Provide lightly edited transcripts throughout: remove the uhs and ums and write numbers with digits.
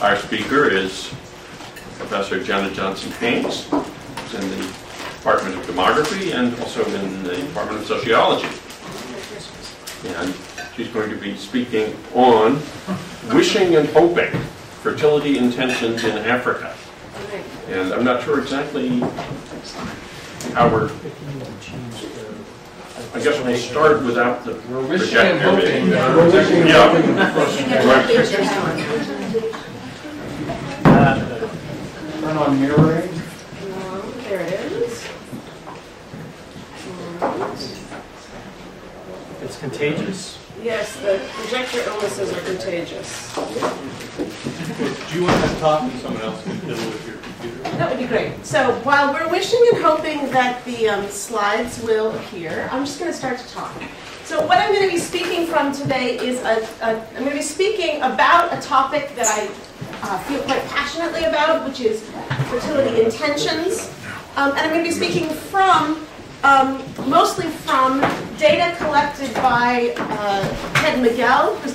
Our speaker is Professor Janet Johnson-Haynes, who's in the Department of Demography and also in the Department of Sociology. And she's going to be speaking on wishing and hoping, fertility intentions in Africa. And I'm not sure exactly how we're... I guess we'll start without the projector. Turn on mirroring. There it is. It's contagious. Yes, the projector illnesses are contagious. Do you want to talk and someone else can fiddle with your computer? That would be great. So while we're wishing and hoping that the slides will appear, I'm just going to start to talk. So what I'm going to be speaking from today is I'm going to be speaking about a topic that I feel quite passionately about, which is fertility intentions. And I'm going to be speaking from, mostly from data collected by Ted Miguel, who's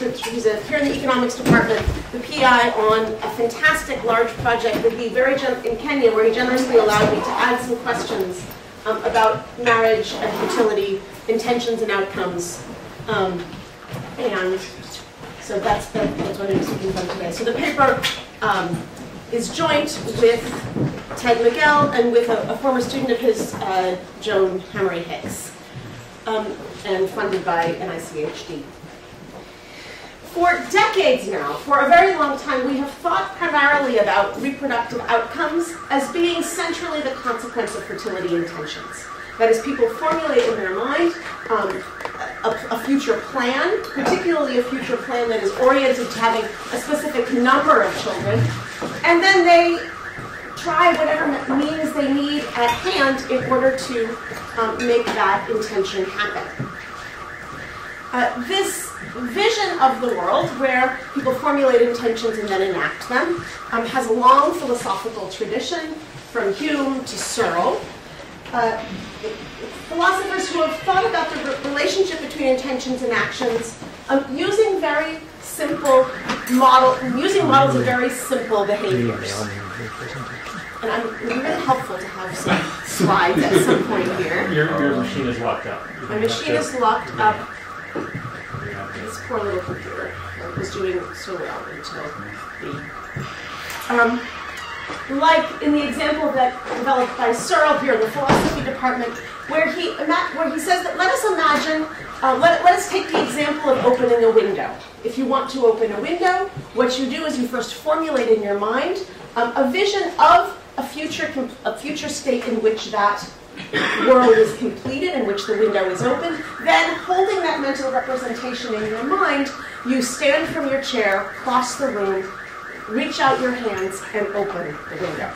here in the economics department, the PI on a fantastic large project that he in Kenya, where he generously allowed me to add some questions about marriage and fertility intentions and outcomes. And so that's what I'm going to be speaking from today. So the paper is joint with Ted Miguel and with a former student of his, Joan Hammery Hicks, and funded by an ICHD. For decades now, for a very long time, we have thought primarily about reproductive outcomes as being centrally the consequence of fertility intentions. That is, people formulate in their mind a future plan, particularly a future plan that is oriented to having a specific number of children, and then they try whatever means they need at hand in order to make that intention happen. This vision of the world, where people formulate intentions and then enact them, has a long philosophical tradition from Hume to Searle. Philosophers who have thought about the relationship between intentions and actions using very simple models of very simple behaviors. And it would be really helpful to have some slides at some point here. Your machine is locked up. My machine is locked up. This poor little computer was doing so well until like in the example that developed by Searle here in the philosophy department, where he says that let us imagine, let us take the example of opening a window. If you want to open a window, what you do is you first formulate in your mind a vision of a future state in which that world is completed, in which the window is open. Then, holding that mental representation in your mind, you stand from your chair, cross the room, reach out your hands, and open the window.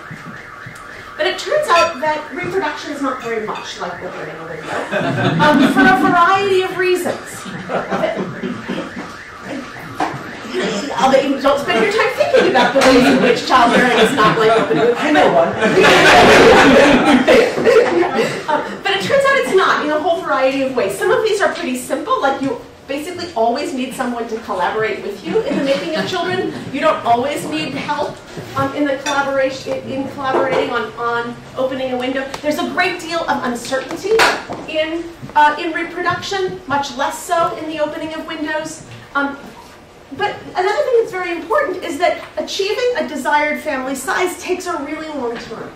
But it turns out that reproduction is not very much like opening a window, for a variety of reasons. Don't spend your time thinking about the ways in which childbearing is not like opening a window. I know one. But it turns out it's not, in a whole variety of ways. Some of these are pretty simple, like you basically always need someone to collaborate with you in the making of children. You don't always need help in collaborating on opening a window. There's a great deal of uncertainty in reproduction, much less so in the opening of windows. But another thing that's very important is that achieving a desired family size takes a really long time.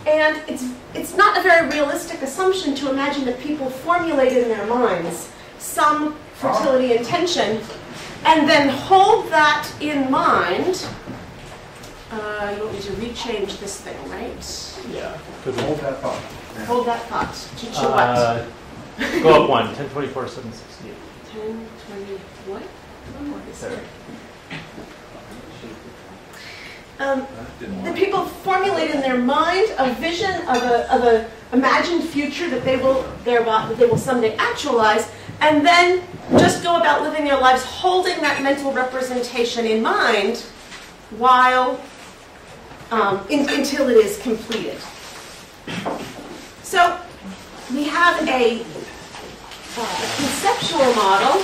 And it's not a very realistic assumption to imagine that people formulate in their minds some fertility intention and then hold that in mind. You want me to rechange this thing, right? Yeah. Hold that thought. Hold that thought. To what? Go up 1, 10, 24, 768. 10, 20, what? The people formulate in their mind a vision of a imagined future that they will someday actualize, and then just go about living their lives holding that mental representation in mind while until it is completed. So we have a conceptual model.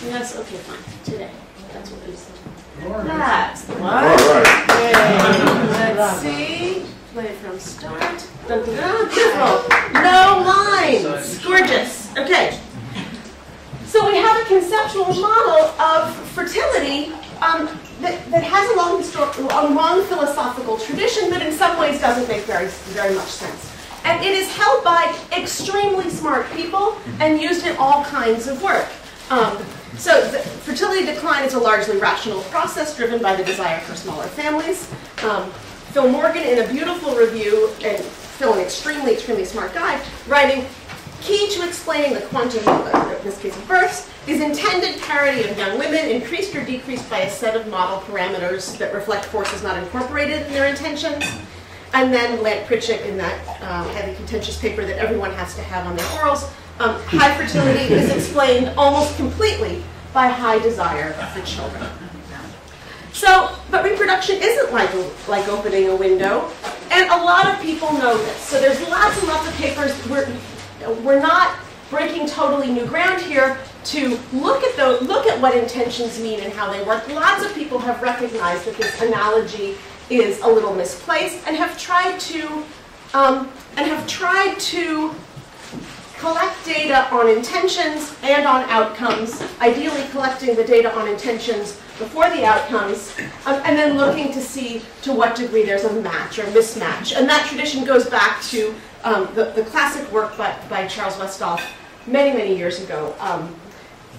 Yes, okay, fine. Today. That's what we said. That's the one. All right. Okay, let's see. Play from start. Dun, dun, dun. Beautiful. No lines. Gorgeous. Okay. So we have a conceptual model of fertility that has a long philosophical tradition, but in some ways doesn't make very much sense. And it is held by extremely smart people and used in all kinds of work. So the fertility decline is a largely rational process driven by the desire for smaller families. Phil Morgan, in a beautiful review, and Phil, an extremely smart guy, writing, key to explaining the quantum, in this case of births, is intended parity of young women increased or decreased by a set of model parameters that reflect forces not incorporated in their intentions. And then Lant Pritchett, in that highly contentious paper that everyone has to have on their orals, high fertility is explained almost completely by high desire for children. So, but reproduction isn't like opening a window, and a lot of people know this. So there's lots and lots of papers. We're not breaking totally new ground here to look at what intentions mean and how they work. Lots of people have recognized that this analogy is a little misplaced and have tried to collect data on intentions and on outcomes, ideally collecting the data on intentions before the outcomes, and then looking to see to what degree there's a match or mismatch. And that tradition goes back to the classic work by Charles Westall many years ago.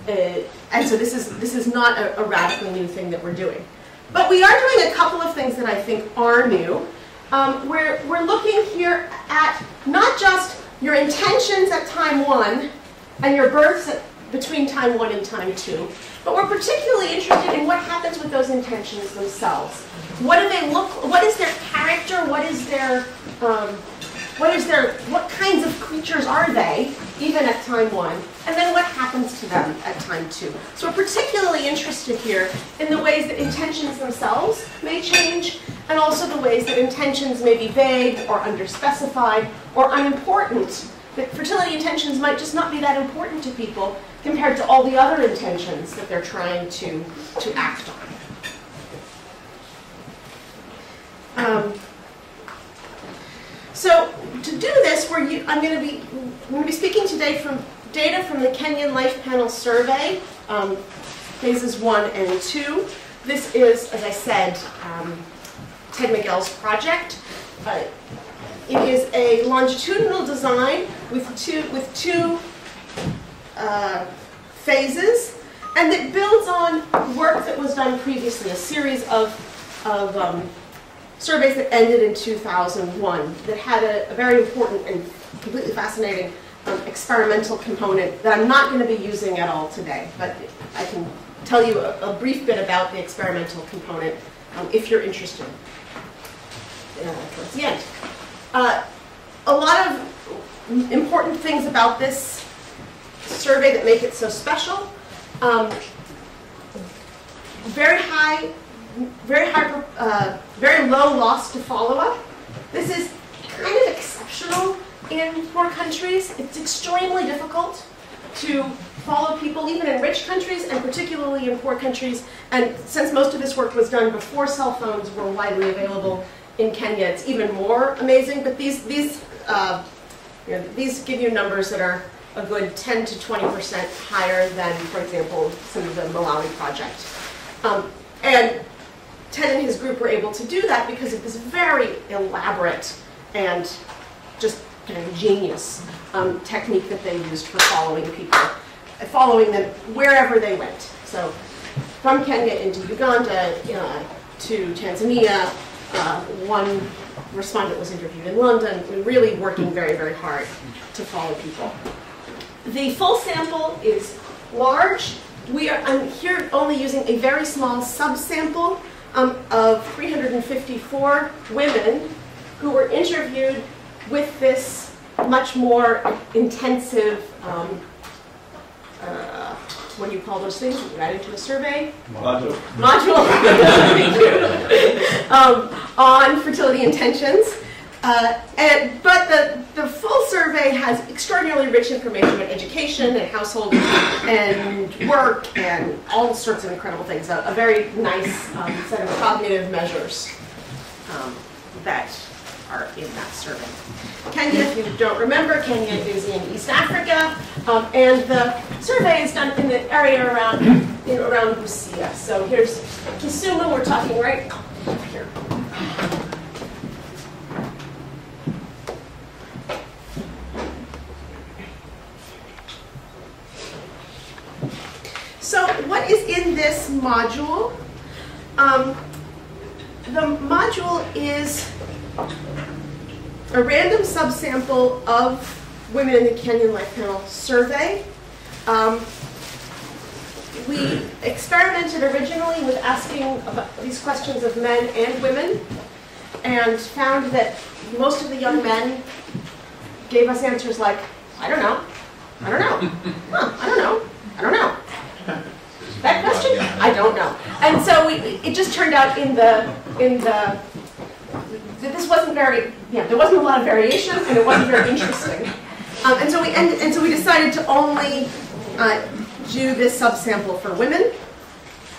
And so this is not a radically new thing that we're doing. But we are doing a couple of things that I think are new. We're looking here at not just your intentions at time 1 and your births between time 1 and time 2, but we're particularly interested in what happens with those intentions themselves. What do they look? What is their character? What kinds of creatures are they, even at time 1? And then what happens to them at time 2? So we're particularly interested here in the ways that intentions themselves may change, and also the ways that intentions may be vague or underspecified or unimportant. That fertility intentions might just not be that important to people compared to all the other intentions that they're trying to act on. So to do this, I'm going to be speaking today from data from the Kenyan Life Panel Survey, phases 1 and 2. This is, as I said, Ted Miguel's project. It is a longitudinal design with two phases, and it builds on work that was done previously, a series of surveys that ended in 2001 that had a very important and completely fascinating experimental component that I'm not going to be using at all today, but I can tell you a brief bit about the experimental component if you're interested towards the end. A lot of important things about this survey that make it so special. Very low loss to follow-up. This is kind of exceptional in poor countries. It's extremely difficult to follow people, even in rich countries, and particularly in poor countries. And since most of this work was done before cell phones were widely available in Kenya, it's even more amazing. But these give you numbers that are a good 10 to 20% higher than, for example, some of the Malawi project. And Ted and his group were able to do that because of this very elaborate and just kind of genius technique that they used for following people, following them wherever they went. So from Kenya into Uganda to Tanzania, one respondent was interviewed in London, really working very hard to follow people. The full sample is large. I'm here only using a very small subsample of 354 women who were interviewed with this much more intensive, what do you call those things that you add into a survey? Module. Thank you. On fertility intentions. But the full survey has extraordinarily rich information about education and household and work and all sorts of incredible things. A very nice set of cognitive measures that are in that survey. Kenya, if you don't remember, Kenya is in East Africa, and the survey is done in the area around Busia. So here's Kisumu, we're talking right here. So what is in this module? The module is a random subsample of women in the Kenyan Life Panel survey. We experimented originally with asking about these questions of men and women, and found that most of the young men gave us answers like, I don't know, I don't know, huh, I don't know, I don't know. That question? I don't know. And so it just turned out this wasn't very, there wasn't a lot of variation, and it wasn't very interesting. And so we decided to only do this subsample for women.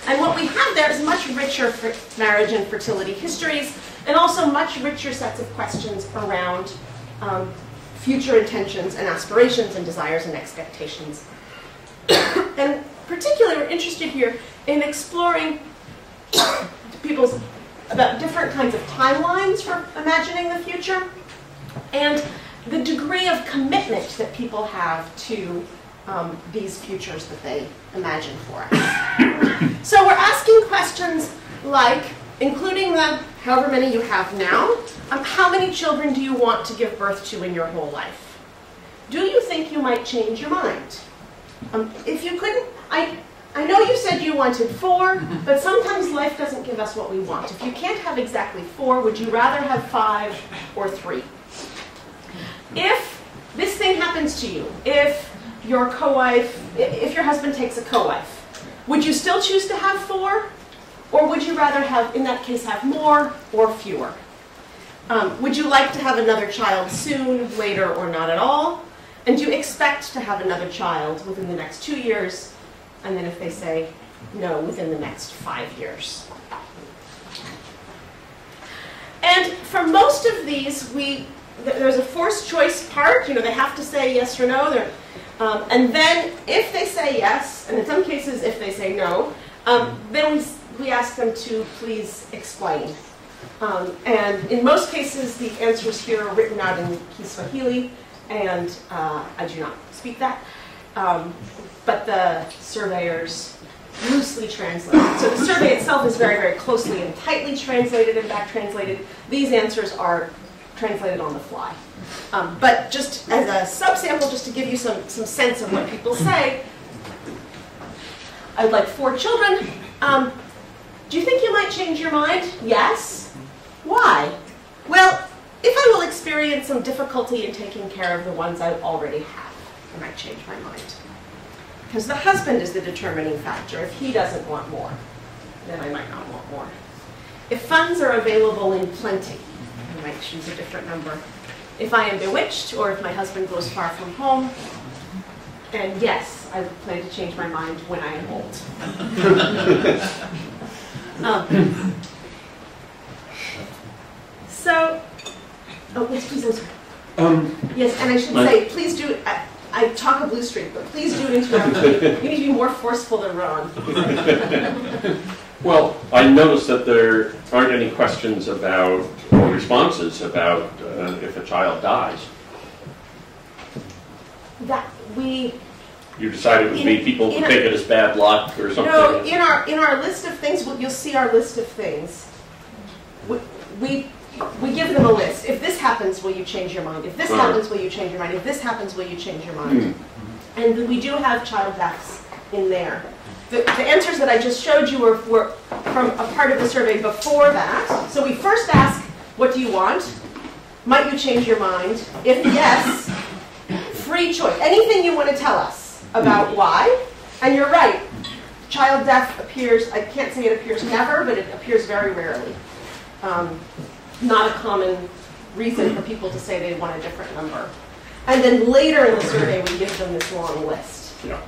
And what we have there is much richer marriage and fertility histories, and also much richer sets of questions around future intentions and aspirations and desires and expectations. And particularly, we're interested here in exploring about different kinds of timelines for imagining the future, and the degree of commitment that people have to these futures that they imagine for us. So we're asking questions like, including the however many you have now, how many children do you want to give birth to in your whole life? Do you think you might change your mind? If you couldn't, I know you said you wanted 4, but sometimes life doesn't give us what we want. If you can't have exactly 4, would you rather have 5 or 3? If this thing happens to you, if your husband takes a co-wife, would you still choose to have 4? Or would you rather have, in that case, have more or fewer? Would you like to have another child soon, later, or not at all? And do you expect to have another child within the next 2 years? And then if they say no, within the next 5 years. And for most of these, there's a forced choice part. They have to say yes or no. And then if they say yes, and in some cases if they say no, then we ask them to please explain. And in most cases, the answers here are written out in Kiswahili, and I do not speak that. But the surveyors loosely translate. So the survey itself is very, very closely and tightly translated and back-translated. These answers are translated on the fly. But just as a subsample, just to give you some sense of what people say, I would like 4 children. Do you think you might change your mind? Yes. Why? Well, if I will experience some difficulty in taking care of the ones I already have, I might change my mind. Because the husband is the determining factor. If he doesn't want more, then I might not want more. If funds are available in plenty, I might choose a different number. If I am bewitched, or if my husband goes far from home, and yes, I plan to change my mind when I am old. Yes, please answer. Yes, and I should say, please do. I talk a blue streak, but please do interrupt me. You need to be more forceful than Ron. Well, I noticed that there aren't any questions about, or responses about, if a child dies. You decided it would be people who take it as bad luck or something? No, in our list of things, you'll see our list of things. We give them a list. If this happens, will you change your mind? If this happens, will you change your mind? If this happens, will you change your mind? And we do have child deaths in there. The answers that I just showed you were from a part of the survey before that. So we first ask, what do you want? Might you change your mind? If yes, free choice. Anything you want to tell us about why. And you're right. Child death appears, I can't say it appears never, but it appears very rarely. Not a common reason for people to say they want a different number. And then later in the survey, we give them this long list. Yeah.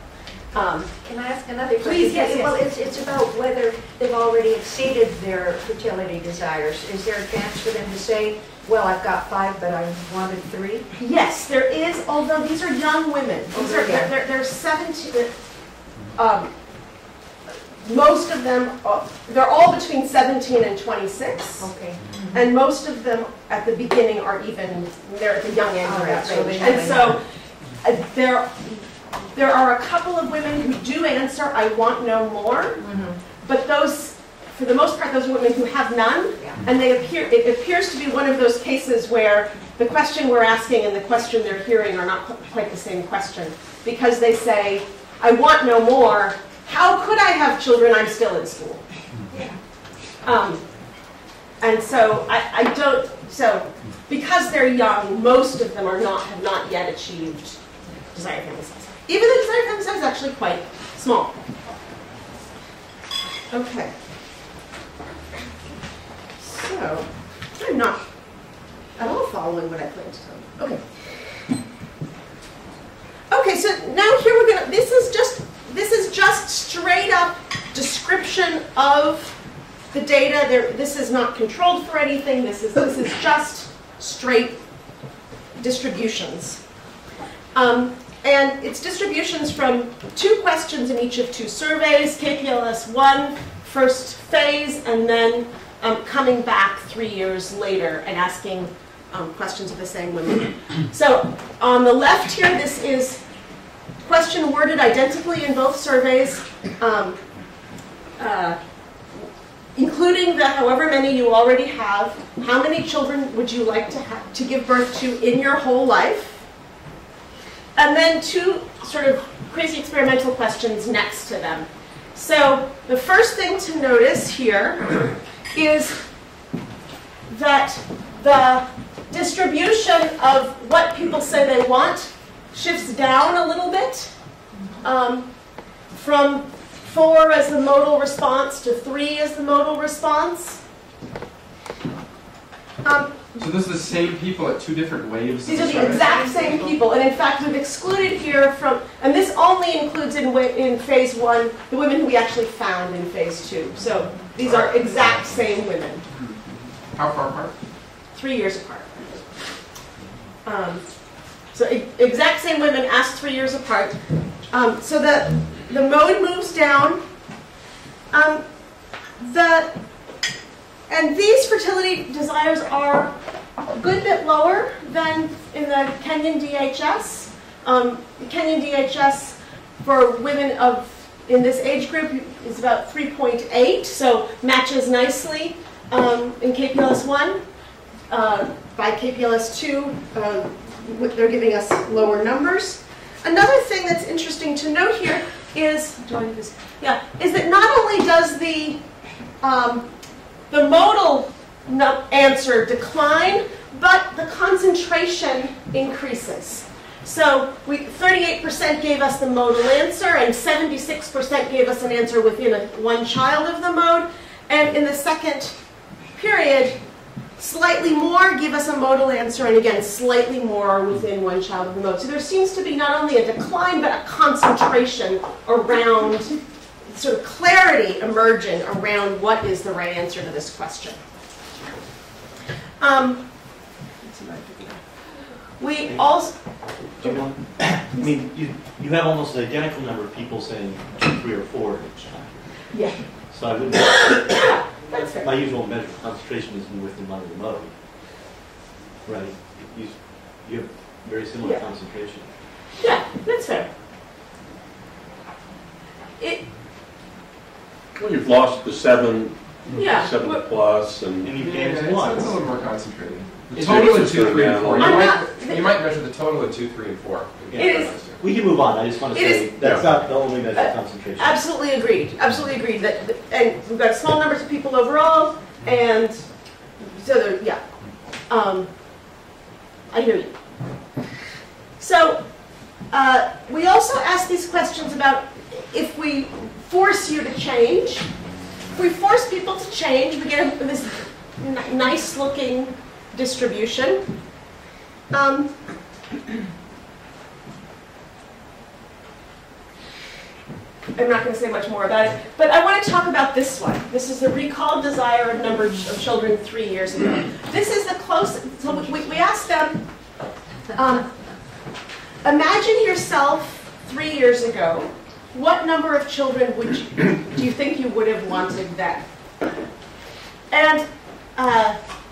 Can I ask another question? Please, yes, yes. Well, it's about whether they've already exceeded their fertility desires. Is there a chance for them to say, well, I've got 5, but I wanted 3? Yes, there is, although these are young women. They're 17. Most of them, they're all between 17 and 26. Okay. And most of them at the beginning are even, they're at the young end of that so range. they And so there are a couple of women who do answer, I want no more, but those, for the most part, those are women who have none, and it appears to be one of those cases where the question we're asking and the question they're hearing are not quite the same question, because they say, I want no more, how could I have children? I'm still in school. And so I don't, so because they're young, most of them have not yet achieved desired family size. Even the desired family size is actually quite small. Okay. So, I'm not at all following what I planned to tell you. Okay. Okay, so now here we're gonna, this is just straight up description of the data. This is not controlled for anything. This is just straight distributions. And it's distributions from 2 questions in each of 2 surveys, KPLS 1, first phase, and then coming back 3 years later and asking questions of the same women. So on the left here, this is question worded identically in both surveys, including the however many you already have. How many children would you like to give birth to in your whole life? And then 2 sort of crazy experimental questions next to them. So the first thing to notice here is that the distribution of what people say they want shifts down a little bit, from 4 as the modal response to 3 as the modal response. So this is the same people at 2 different waves? These are the exact same people, and in fact we've excluded here from, and this only includes in phase 1 the women who we actually found in phase 2. So these are exact same women. How far apart? 3 years apart. So exact same women asked 3 years apart. So the mode moves down. And these fertility desires are a good bit lower than in the Kenyan DHS. The Kenyan DHS for women in this age group is about 3.8, so matches nicely in KPLS 1. By KPLS 2, they're giving us lower numbers. Another thing that's interesting to note here is, is that not only does the modal answer decline, but the concentration increases. So 38% gave us the modal answer, and 76% gave us an answer within 1 child of the mode. And in the second period, slightly more give us a modal answer, and again, slightly more within 1 child of the mode. So there seems to be not only a decline, but a concentration around, sort of clarity emerging around what is the right answer to this question. We also... I mean, you have almost an identical number of people saying 2, 3, or 4 each time. Yeah. So I wouldn't... That's fair. My usual measure of concentration is within one of the mode. Right? You have very similar concentration. Yeah, that's fair. Well, you've lost the 7, Yeah. 7 plus, and And you Yeah, gained it's a one. little more concentrated. The It's total in just 2, 3, and 4. I'm You might measure the total in 2, 3, and 4. It is. We can move on. I just want to It say is- that's not the only measure of concentration. Absolutely agreed. Absolutely agreed. And we've got small numbers of people overall, and so yeah. I hear you. So we also ask these questions about if we force you to change. If we force people to change, we get this nice-looking distribution. I'm not going to say much more about it, but I want to talk about this one. This is the recalled desire of number of children 3 years ago. This is the closest, so we asked them, imagine yourself 3 years ago. What number of children do you think you would have wanted then? And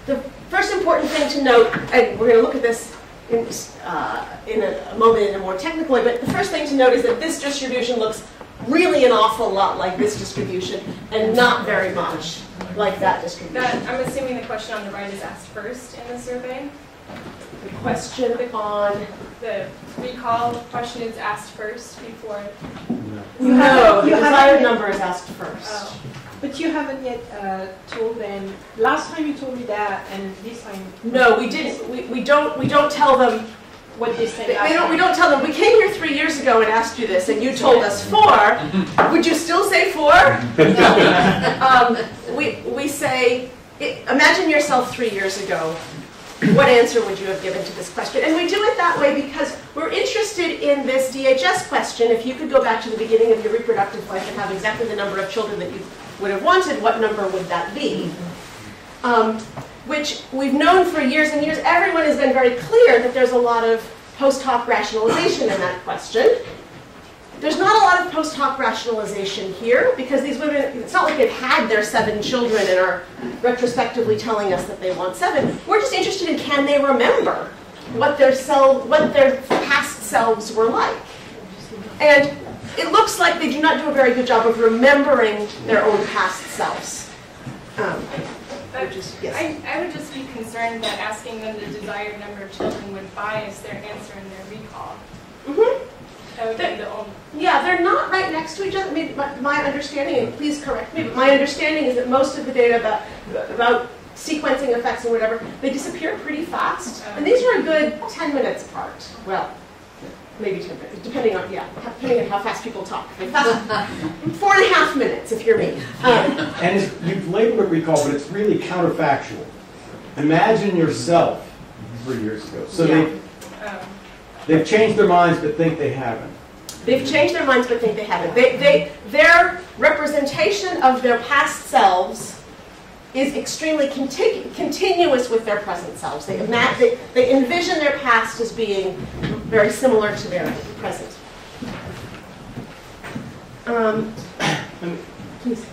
the first important thing to note, and we're going to look at this in a moment in a more technical way, but the first thing to note is that this distribution looks really an awful lot like this distribution and not very much like that distribution. I'm assuming the question on the right is asked first in the survey. The question on The recall question is asked first before. no, the desired number is asked first. Oh. But you haven't yet told them. Last time you told me that, and this time. No, we didn't. We don't tell them. What they said. We don't tell them. We came here 3 years ago and asked you this, and you told us 4. Would you still say 4? We say, imagine yourself 3 years ago. What answer would you have given to this question? And we do it that way because we're interested in this DHS question. If you could go back to the beginning of your reproductive life and have exactly the number of children that you would have wanted, what number would that be? Which we've known for years and years. Everyone has been very clear that there's a lot of post hoc rationalization in that question. There's not a lot of post hoc rationalization here because these women, it's not like they've had their 7 children and are retrospectively telling us that they want 7. We're just interested in can they remember what their past selves were like. And it looks like they do not do a very good job of remembering their own past selves. Yes. I would just be concerned that asking them the desired number of children would bias their answer in their recall. That would be the only. Yeah, they're not right next to each other. I mean, my understanding, and please correct me, but my understanding is that most of the data about sequencing effects and whatever, they disappear pretty fast. And these are a good 10 minutes apart. Well, maybe 10 minutes, depending on how fast people talk. 4.5 minutes if you're me. And you've labeled it recall, but it's really counterfactual. Imagine yourself 3 years ago. So they've changed their minds but think they haven't. They've changed their minds but think they haven't. Their representation of their past selves is extremely continuous with their present selves. They envision their past as being very similar to their present. Please.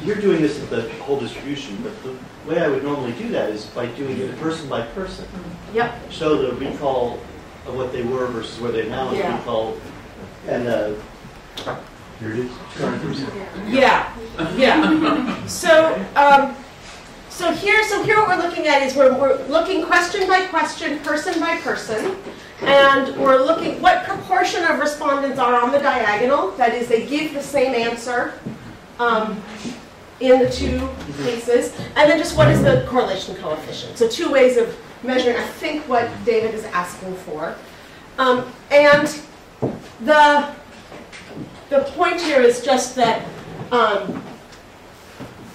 You're doing this with the whole distribution, but the way I would normally do that is by doing it person by person. Yep. Show the recall of what they were versus where they now Yeah. recall, and Here it is. Yeah. So here what we're looking at is we're looking question by question, person by person, and we're looking what proportion of respondents are on the diagonal. That is, they give the same answer in the 2 cases, and then just what is the correlation coefficient. So 2 ways of measuring, I think, what David is asking for. And the point here is just that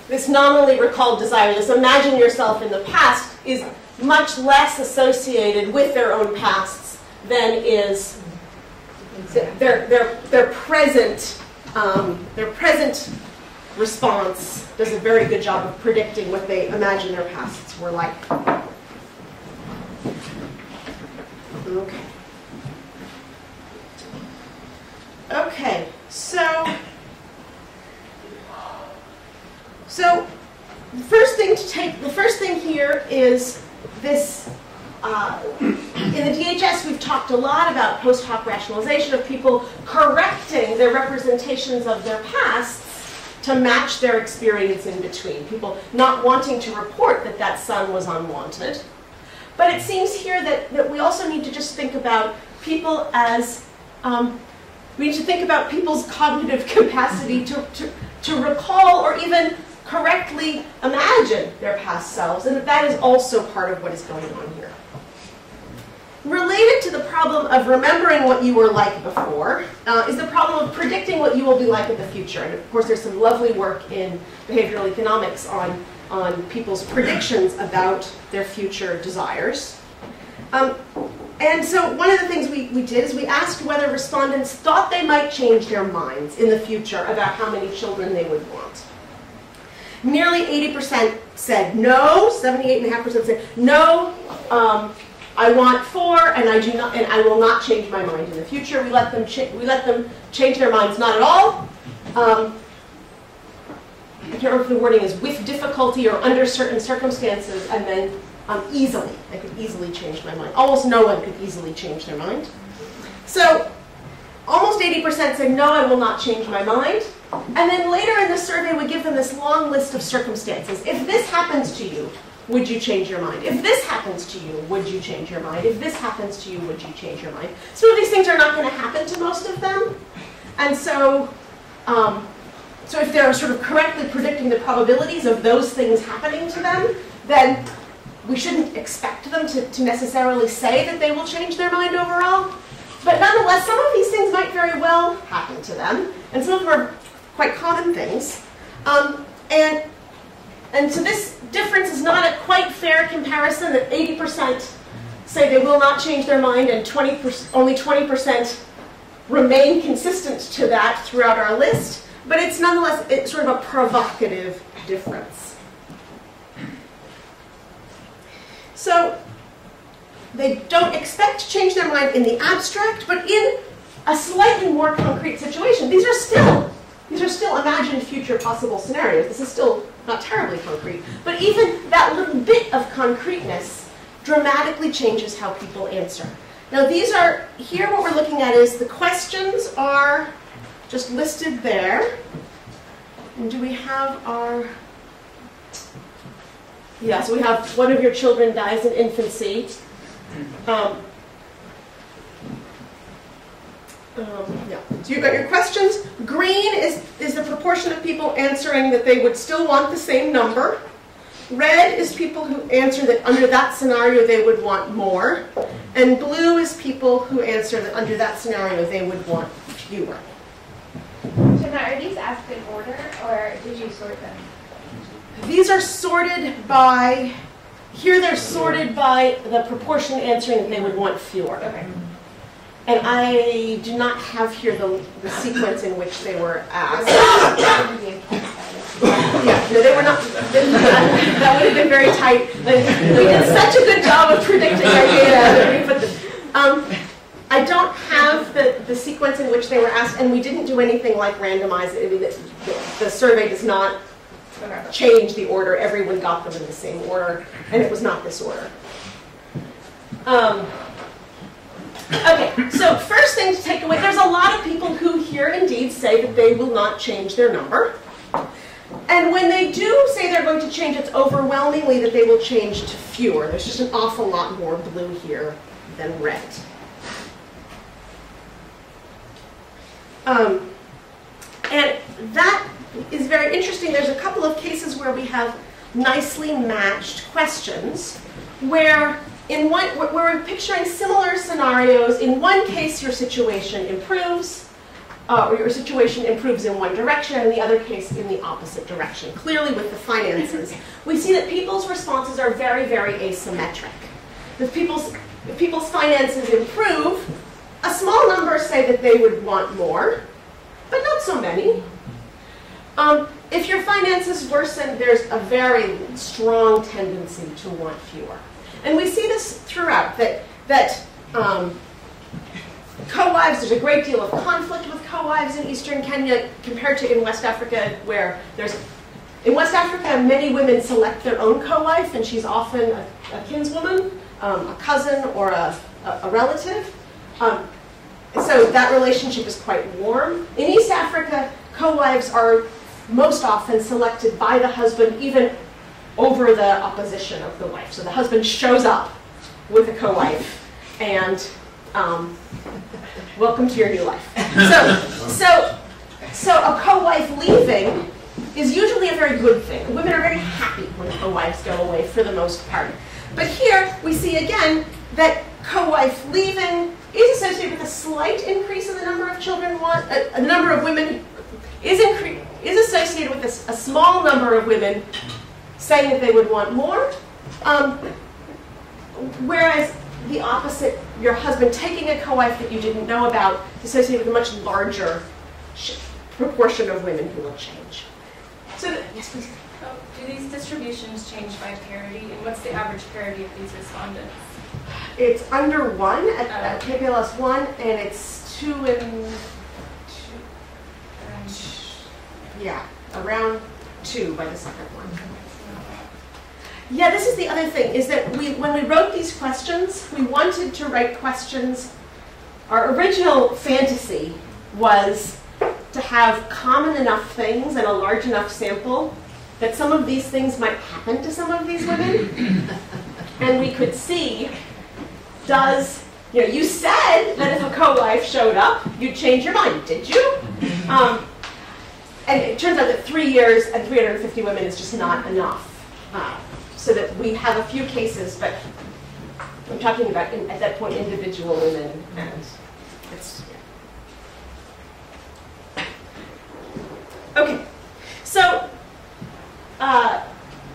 this nominally recalled desire, this imagine yourself in the past, is much less associated with their own pasts than is their present response does a very good job of predicting what they imagine their pasts were like. Okay. Okay, so the first thing here is this. In the DHS, we've talked a lot about post hoc rationalization of people correcting their representations of their pasts to match their experience in between. People not wanting to report that that son was unwanted. But it seems here that we also need to just think about people as, we need to think about people's cognitive capacity to recall or even correctly imagine their past selves, and that is also part of what is going on here. Related to the problem of remembering what you were like before is the problem of predicting what you will be like in the future. And of course, there's some lovely work in behavioral economics on on people's predictions about their future desires. And so one of the things we did is we asked whether respondents thought they might change their minds in the future about how many children they would want. Nearly 80% said no, 78.5% said no, I want 4, and I will not change my mind in the future. We let them change their minds not at all. I can't remember if the wording is with difficulty or under certain circumstances, and then easily. I could easily change my mind. Almost no one could easily change their mind. So almost 80% said, no, I will not change my mind. And then later in the survey, we give them this long list of circumstances. If this happens to you, would you change your mind? If this happens to you, would you change your mind? If this happens to you, would you change your mind? Some of these things are not going to happen to most of them. And so, so if they're sort of correctly predicting the probabilities of those things happening to them, then we shouldn't expect them to necessarily say that they will change their mind overall. But nonetheless, some of these things might very well happen to them, and some of them are quite common things. And so this difference is not a quite fair comparison that 80% say they will not change their mind and only 20% remain consistent to that throughout our list. But it's nonetheless it's sort of a provocative difference. So they don't expect to change their mind in the abstract, but in a slightly more concrete situation. These are still imagined future possible scenarios. This is still not terribly concrete. But even that little bit of concreteness dramatically changes how people answer. Now here what we're looking at is the questions are just listed there. And do we have our... Yeah, so we have one of your children dies in infancy. Yeah. So you've got your questions. Green is the proportion of people answering that they would still want the same number. Red is people who answer that under that scenario they would want more. And blue is people who answer that under that scenario they would want fewer. So now, are these asked in order, or did you sort them? These are sorted by, here they're sorted by the proportion answering that they would want fewer. Okay. And I do not have here the sequence in which they were asked. Yeah, no, they were not. That would have been very tight. We did such a good job of predicting our data. I don't have the sequence in which they were asked, and we didn't do anything like randomize it. I mean, the survey does not change the order. Everyone got them in the same order, and it was not this order. Okay, so first thing to take away, there's a lot of people who here indeed say that they will not change their number. And when they do say they're going to change, it's overwhelmingly that they will change to fewer. There's just an awful lot more blue here than red. And that is very interesting. There's a couple of cases where we have nicely matched questions where we're picturing similar scenarios. In one case, your situation improves, or your situation improves in one direction, and in the other case, in the opposite direction. Clearly, with the finances, we see that people's responses are very, very asymmetric. If people's finances improve, a small number say that they would want more, but not so many. If your finances worsen, there's a very strong tendency to want fewer. And we see this throughout, that co-wives, there's a great deal of conflict with co-wives in Eastern Kenya compared to in West Africa, where in West Africa, many women select their own co-wife, and she's often a kinswoman, a cousin, or a relative. So that relationship is quite warm. In East Africa, co-wives are most often selected by the husband, even over the opposition of the wife. So the husband shows up with a co-wife, and welcome to your new life. So a co-wife leaving is usually a very good thing. Women are very happy when co-wives go away for the most part. But here we see again that co-wife leaving is associated with a slight increase in the number of children the number of women is associated with a small number of women saying that they would want more. Whereas the opposite, your husband taking a co-wife that you didn't know about, is associated with a much larger proportion of women who will change. So, yes, please. Oh, do these distributions change by parity, and what's the average parity of these respondents? It's under 1 at KPLS 1, and it's 2 and 2. Yeah, around 2 by the second one. Yeah, this is the other thing, is that when we wrote these questions, we wanted to write questions. Our original fantasy was to have common enough things and a large enough sample that some of these things might happen to some of these women. And we could see, you said that if a co-wife showed up, you'd change your mind, did you? And it turns out that 3 years and 350 women is just not enough. So that we have a few cases, but I'm talking about, at that point, individual women, and it's, yeah. Okay, so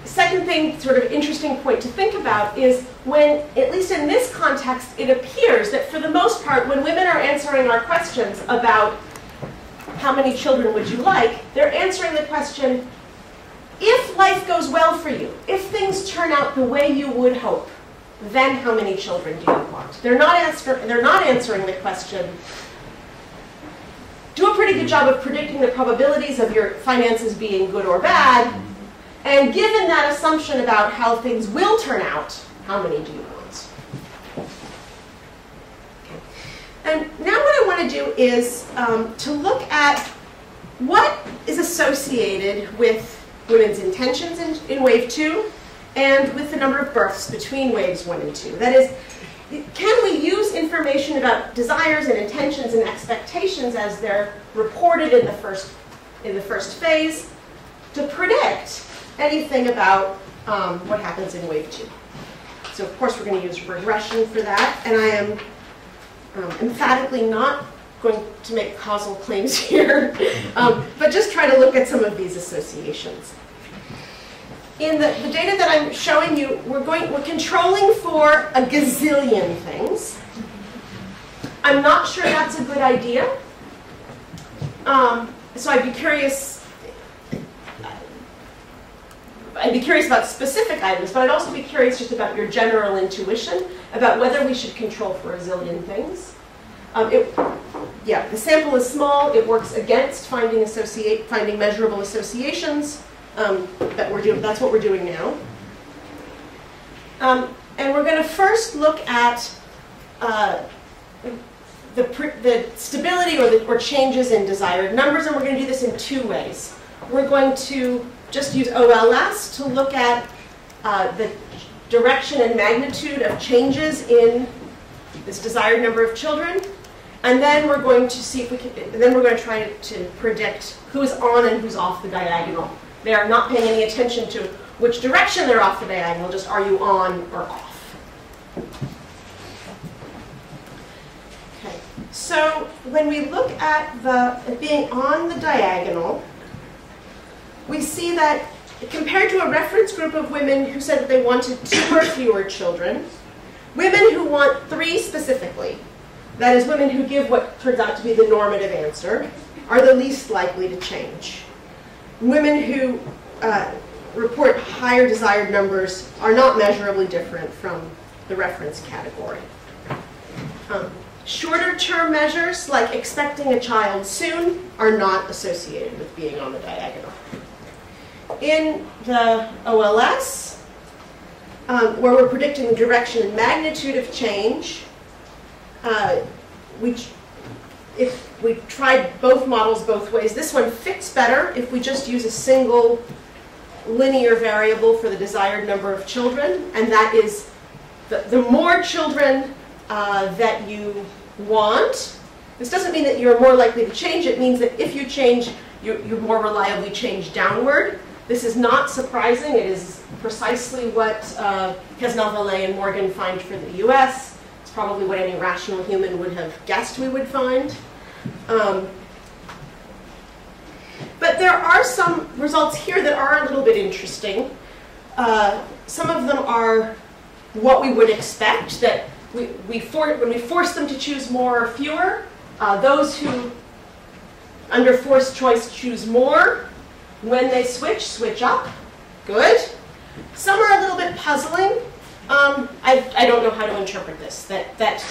second thing, sort of interesting point to think about is when, at least in this context, it appears that for the most part, when women are answering our questions about how many children would you like, they're answering the question, if life goes well for you, if things turn out the way you would hope, then how many children do you want? They're not answering the question, do a pretty good job of predicting the probabilities of your finances being good or bad, and given that assumption about how things will turn out, how many do you want? Okay. And now what I want to do is to look at what is associated with women's intentions in wave 2 and with the number of births between waves 1 and 2. That is, can we use information about desires and intentions and expectations as they're reported in the first phase to predict anything about what happens in wave 2? So of course we're going to use regression for that, and I am emphatically not going to make causal claims here, but just try to look at some of these associations. In the data that I'm showing you, we're controlling for a gazillion things. I'm not sure that's a good idea. So I'd be curious about specific items, but I'd also be curious just about your general intuition about whether we should control for a zillion things. The sample is small. It works against finding measurable associations. But that's what we're doing now. And we're going to first look at the stability or changes in desired numbers, and we're going to do this in 2 ways. We're going to just use OLS to look at the direction and magnitude of changes in this desired number of children. And then we're going to see if we can, and then we're going to try to predict who's on and who's off the diagonal. They are not paying any attention to which direction they're off the diagonal, just are you on or off? Okay, so when we look at being on the diagonal, we see that compared to a reference group of women who said that they wanted 2 or fewer children, women who want 3 specifically, that is, women who give what turns out to be the normative answer, are the least likely to change. Women who report higher desired numbers are not measurably different from the reference category. Shorter term measures, like expecting a child soon, are not associated with being on the diagonal. In the OLS, where we're predicting the direction and magnitude of change, if we tried both models both ways, this one fits better if we just use a single linear variable for the desired number of children, and that is the more children that you want. This doesn't mean that you're more likely to change. It means that if you change, you more reliably change downward. This is not surprising. It is precisely what Kesnel-Vallée and Morgan find for the US. It's probably what any rational human would have guessed we would find. But there are some results here that are a little bit interesting. some of them are what we would expect, that when we force them to choose more or fewer, those who under forced choice choose more. When they switch up. Good. Some are a little bit puzzling. I don't know how to interpret this. That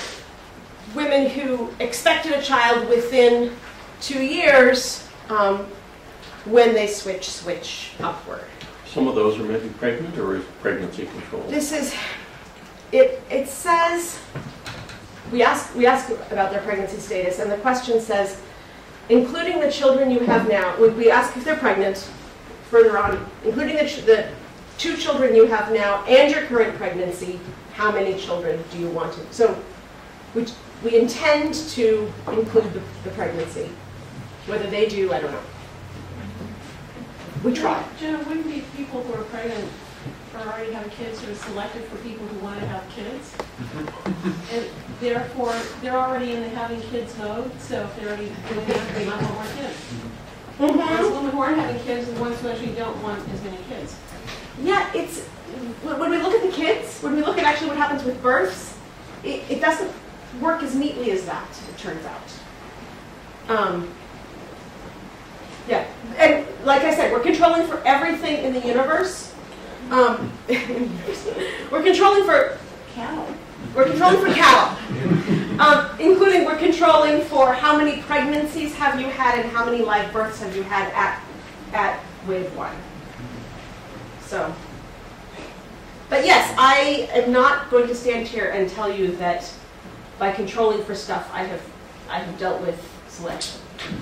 women who expected a child within 2 years, when they switch upward. Some of those are maybe pregnant, or is pregnancy controlled? This is, it says, we ask about their pregnancy status, and the question says, including the children you have now, we ask if they're pregnant, further on, including the 2 children you have now and your current pregnancy, how many children do you want to? So we intend to include the pregnancy. Whether they do, I don't know. We try. Jenna, wouldn't be people who are pregnant or already have kids who are selected for people who want to have kids? And therefore, they're already in the having kids mode, so if they're already doing that, they might want more kids. Whereas women who aren't having kids and ones who actually don't want as many kids. Yeah, it's, when we look at the kids, when we look at actually what happens with births, it doesn't work as neatly as that, it turns out. Yeah, and like I said, we're controlling for everything in the universe. We're controlling for Cattle. We're controlling for cattle, including we're controlling for how many pregnancies have you had and how many live births have you had at wave 1. So, but yes, I am not going to stand here and tell you that by controlling for stuff I have dealt with selection,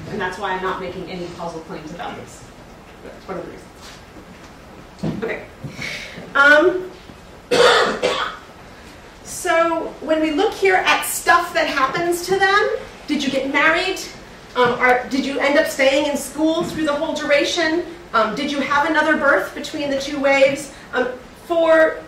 and that's why I'm not making any causal claims about this. That's one of the reasons. Okay. So when we look here at stuff that happens to them, did you get married? Did you end up staying in school through the whole duration? Did you have another birth between the 2 waves? For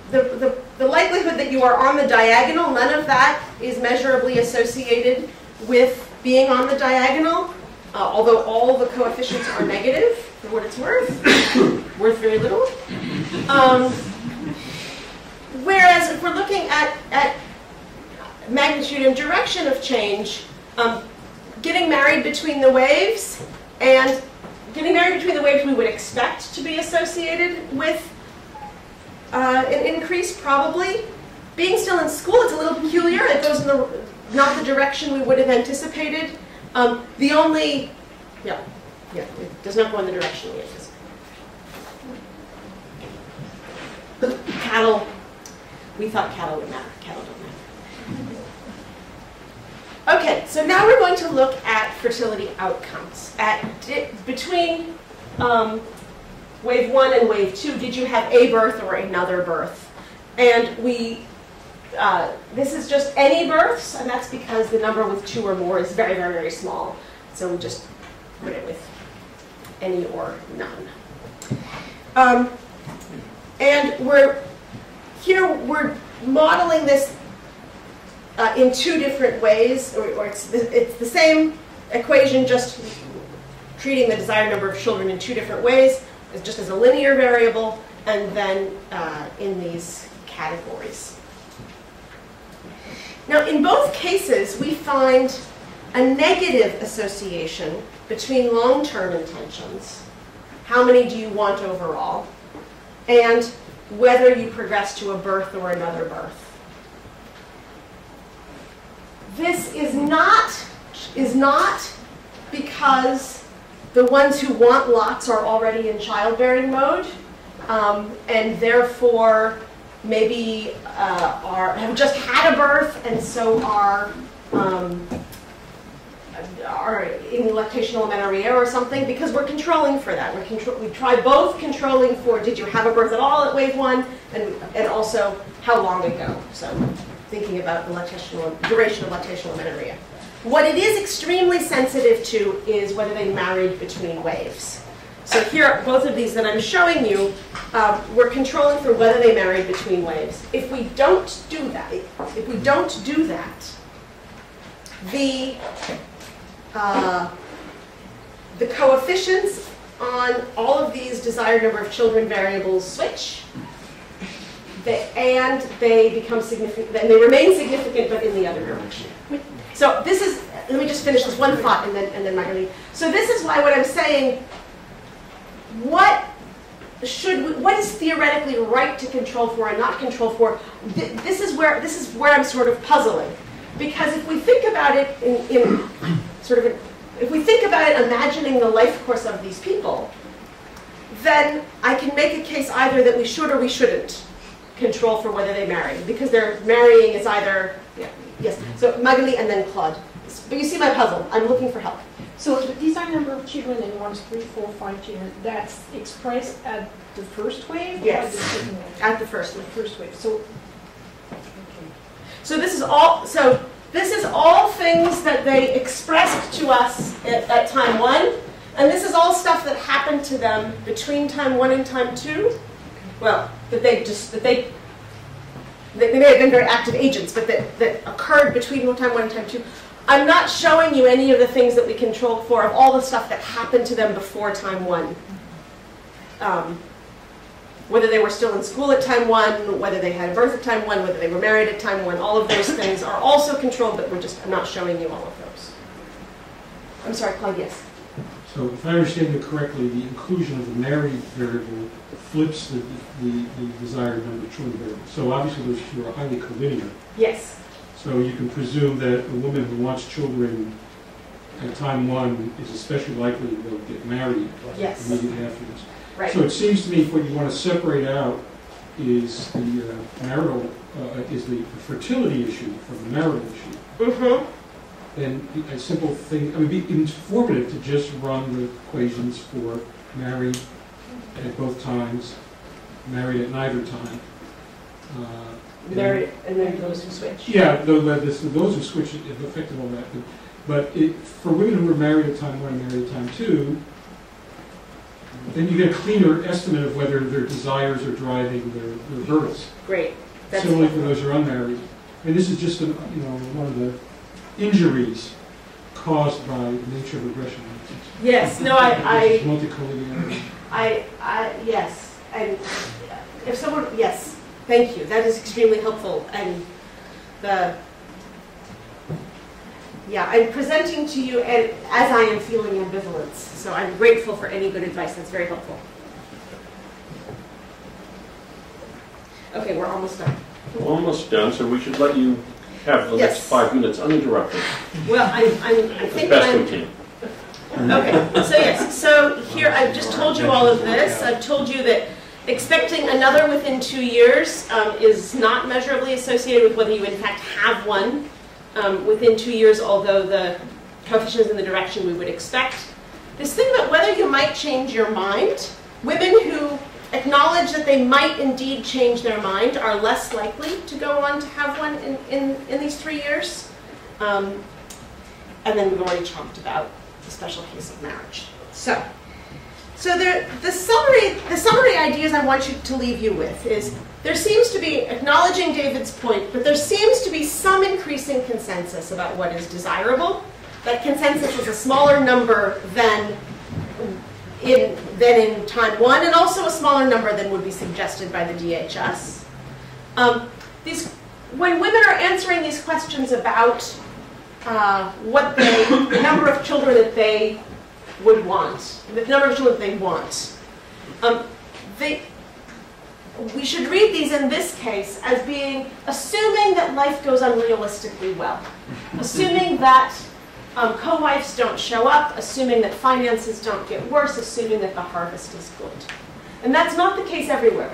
the likelihood that you are on the diagonal, none of that is measurably associated with being on the diagonal, although all the coefficients are negative, for what it's worth very little. Whereas if we're looking at magnitude and direction of change, getting married between the waves, and getting married between the waves we would expect to be associated with an increase, probably. Being still in school, it's a little peculiar. It goes in not the direction we would have anticipated. It does not go in the direction we anticipated. Cattle. We thought cattle would matter. Cattle don't matter. Okay, so now we're going to look at fertility outcomes. Between wave 1 and wave 2, did you have a birth or another birth? And this is just any births, and that's because the number with 2 or more is very, very, very small. So we just put it with any or none. And we're modeling this in 2 different ways, or it's the same equation, just treating the desired number of children in 2 different ways, just as a linear variable, and then in these categories. Now, in both cases, we find a negative association between long-term intentions, how many do you want overall, and whether you progress to a birth or another birth. This is not because the ones who want lots are already in childbearing mode, and therefore maybe have just had a birth and so are in lactational amenorrhea or something, because we're controlling for that. We try both controlling for did you have a birth at all at wave 1, and also how long ago. So thinking about the duration of lactational amenorrhea. What it is extremely sensitive to is whether they married between waves. So here, both of these that I'm showing you, we're controlling for whether they married between waves. If we don't do that, the coefficients on all of these desired number of children variables switch, and they become significant, and they remain significant, but in the other direction. So this is, let me just finish this one thought, and then Marguerite. So this is why what I'm saying, what is theoretically right to control for and not control for? This is where I'm sort of puzzling, because if we think about it if we think about it, imagining the life course of these people, then I can make a case either that we should or we shouldn't control for whether they marry, because their marrying is either yes. So Magali and then Claude. But you see my puzzle. I'm looking for help. So the design number of children in 1, 3, 4, 5 children, that's expressed at the first wave? Yes. Or at the second wave? At the first wave. First wave. So, So this is all. So this is all things that they expressed to us at time 1, and this is all stuff that happened to them between time 1 and time 2. Well, that they may have been very active agents, but that occurred between time 1 and time 2. I'm not showing you any of the things that we controlled for, of all the stuff that happened to them before time 1. Whether they were still in school at time 1, whether they had a birth at time 1, whether they were married at time 1, all of those things are also controlled, but I'm not showing you all of those. I'm sorry, Claude, yes? So if I understand you correctly, the inclusion of the married variable flips the desired number of children variable. So obviously those two are highly collinear. Yes. So you can presume that a woman who wants children at time 1 is especially likely to get married Yes. immediately after this. Right. So it seems to me what you want to separate out is the marital, is the fertility issue from the marital issue. Mm-hmm. And a simple thing, I mean, it'd be informative to just run the equations for married at both times, married at neither time. Married, and then those who switch. Yeah, those who switch have affected all that. But for women who are married at time 1 and married at time 2, then you get a cleaner estimate of whether their desires are driving their births. Great. That's Similarly for those who are unmarried. And this is just one of the injuries caused by the nature of regression. Yes. No. Multicollinearity. Yes. And if someone, yes. Thank you. That is extremely helpful. And I'm presenting to you as I am feeling ambivalence. So I'm grateful for any good advice. That's very helpful. Okay, we're almost done. We're almost done, so we should let you have the next 5 minutes uninterrupted. Well, I think best we can. Okay. So yes. So here I've just told you all of this. I've told you that expecting another within 2 years is not measurably associated with whether you in fact have one within 2 years, although the coefficient is in the direction we would expect. This thing about whether you might change your mind, women who acknowledge that they might indeed change their mind are less likely to go on to have one in these 3 years. And then we've already talked about the special case of marriage. So the summary ideas I want you to leave you with is there seems to be, acknowledging David's point, but there seems to be some increasing consensus about what is desirable. That consensus is a smaller number than in time 1, and also a smaller number than would be suggested by the DHS. When women are answering these questions about the number of children that they would want, the number of children that they want, we should read these in this case as being assuming that life goes unrealistically well, assuming that co-wives don't show up, assuming that finances don't get worse, assuming that the harvest is good. And that's not the case everywhere.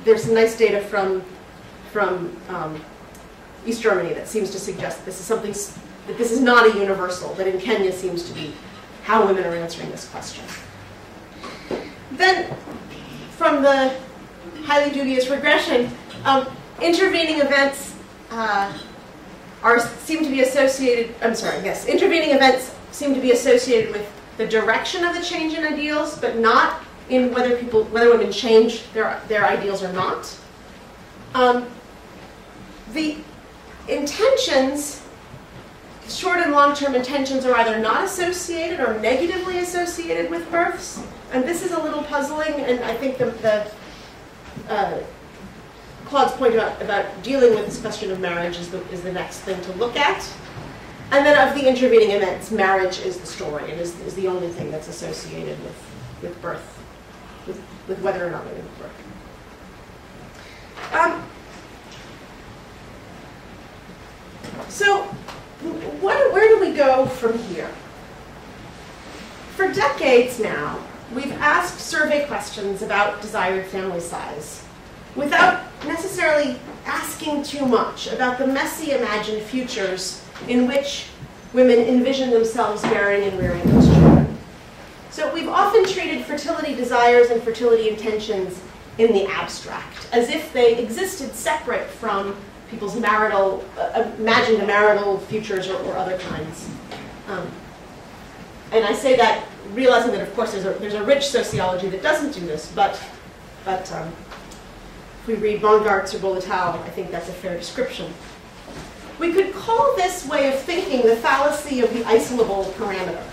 There's some nice data from East Germany that seems to suggest that this is not a universal, that in Kenya seems to be how women are answering this question. Then, from the highly dubious regression, intervening events intervening events seem to be associated with the direction of the change in ideals, but not in whether women change their ideals or not. The intentions short and long-term intentions are either not associated or negatively associated with births. And this is a little puzzling, and I think Claude's point about dealing with this question of marriage is the next thing to look at. And then of the intervening events, marriage is the story. It is the only thing that's associated with birth, with whether or not women give birth. So where do we go from here? For decades now, we've asked survey questions about desired family size without necessarily asking too much about the messy imagined futures in which women envision themselves marrying and rearing those children. So we've often treated fertility desires and fertility intentions in the abstract, as if they existed separate from people's imagined marital futures or other kinds. And I say that realizing that, of course, there's a rich sociology that doesn't do this, but if we read Bongartz or Boletau, I think that's a fair description. We could call this way of thinking the fallacy of the isolable parameter.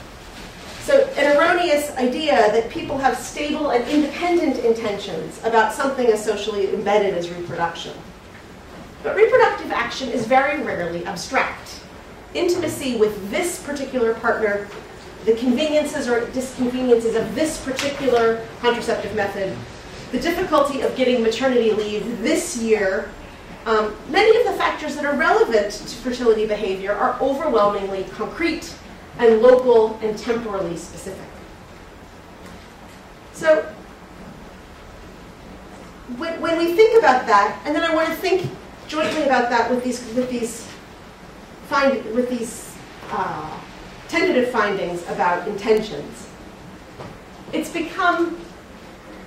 So an erroneous idea that people have stable and independent intentions about something as socially embedded as reproduction. But reproductive action is very rarely abstract. Intimacy with this particular partner, the conveniences or disconveniences of this particular contraceptive method, the difficulty of getting maternity leave this year, many of the factors that are relevant to fertility behavior are overwhelmingly concrete and local and temporally specific. So when we think about that, and then I want to think jointly about that with these tentative findings about intentions, it's become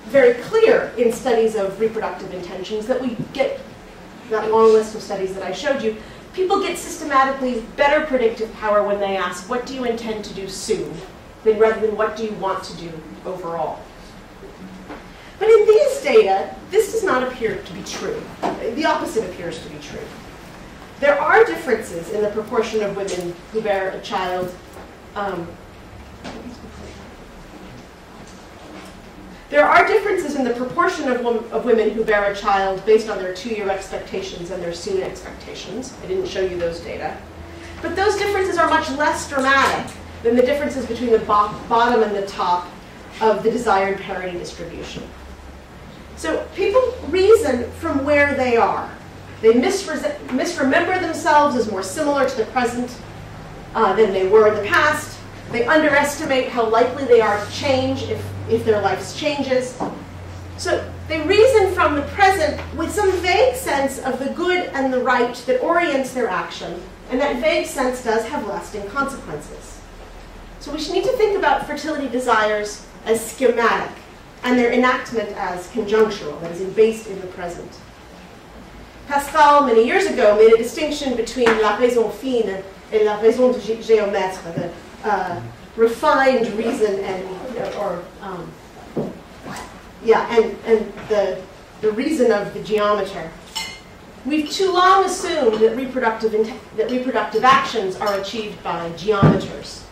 very clear in studies of reproductive intentions that we get that long list of studies that I showed you. People get systematically better predictive power when they ask, what do you intend to do soon, rather than what do you want to do overall. But in these data, this does not appear to be true. The opposite appears to be true. There are differences in the proportion of women who bear a child. There are differences in the proportion of women who bear a child based on their 2-year expectations and their soon expectations. I didn't show you those data. But those differences are much less dramatic than the differences between the bottom and the top of the desired parity distribution. So people reason from where they are. They misremember themselves as more similar to the present than they were in the past. They underestimate how likely they are to change if their life changes. So they reason from the present with some vague sense of the good and the right that orients their action, and that vague sense does have lasting consequences. So we need to think about fertility desires as schematic, and their enactment as conjunctural, that is, based in the present. Pascal, many years ago, made a distinction between la raison fine and la raison de géomètre, the refined reason and the reason of the geometer. We've too long assumed that reproductive actions are achieved by geometers.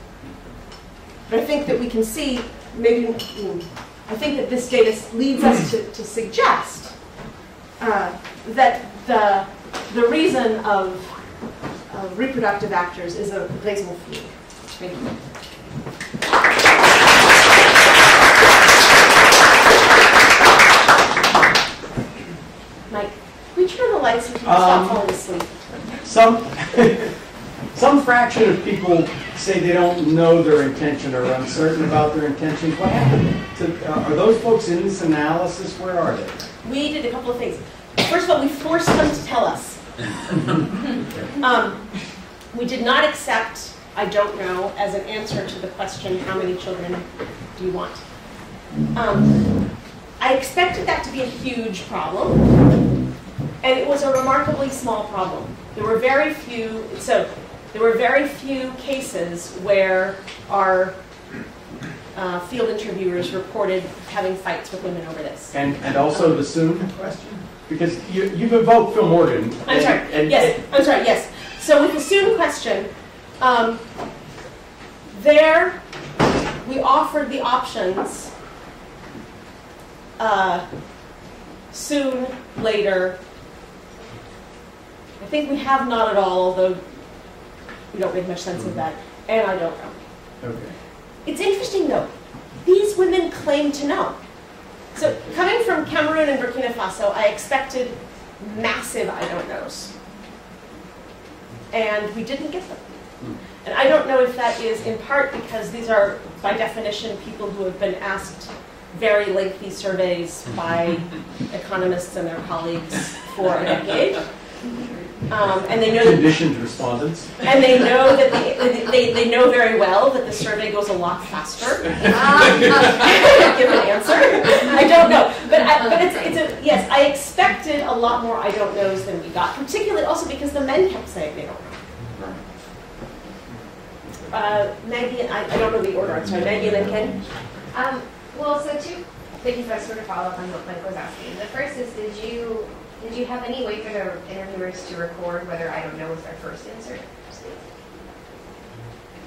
But I think that we can see, I think that this data leads us to suggest that the reason of reproductive actors is a raison fine. Thank you. Mike, we turn the lights so people stop falling asleep. Some fraction of people say they don't know their intention or are uncertain about their intention. What happened? Are those folks in this analysis? Where are they? We did a couple of things. First of all, we forced them to tell us. We did not accept I don't know as an answer to the question, how many children do you want? I expected that to be a huge problem, and it was a remarkably small problem. There were very few cases where our field interviewers reported having fights with women over this. And also the soon question? Because you've evoked Phil Morgan. I'm sorry, yes. So with the soon question, There, we offered the options soon, later. I think we have not at all, although we don't make much sense of that, and I don't know. Okay. It's interesting though, these women claim to know. So coming from Cameroon and Burkina Faso, I expected massive I don't knows. And we didn't get them. And I don't know if that is in part because these are, by definition, people who have been asked very lengthy surveys by economists and their colleagues for a decade. And they know conditioned respondents. And they know that they know very well that the survey goes a lot faster. Give an answer. I don't know, but yes. I expected a lot more I don't knows than we got, particularly also because the men kept saying they don't know. Maggie, I don't know the order. I'm sorry, Maggie and then Ken. Well, so two things that sort of follow up on what Mike was asking. The first is, did you have any way for the interviewers to record whether I don't know was their first answer?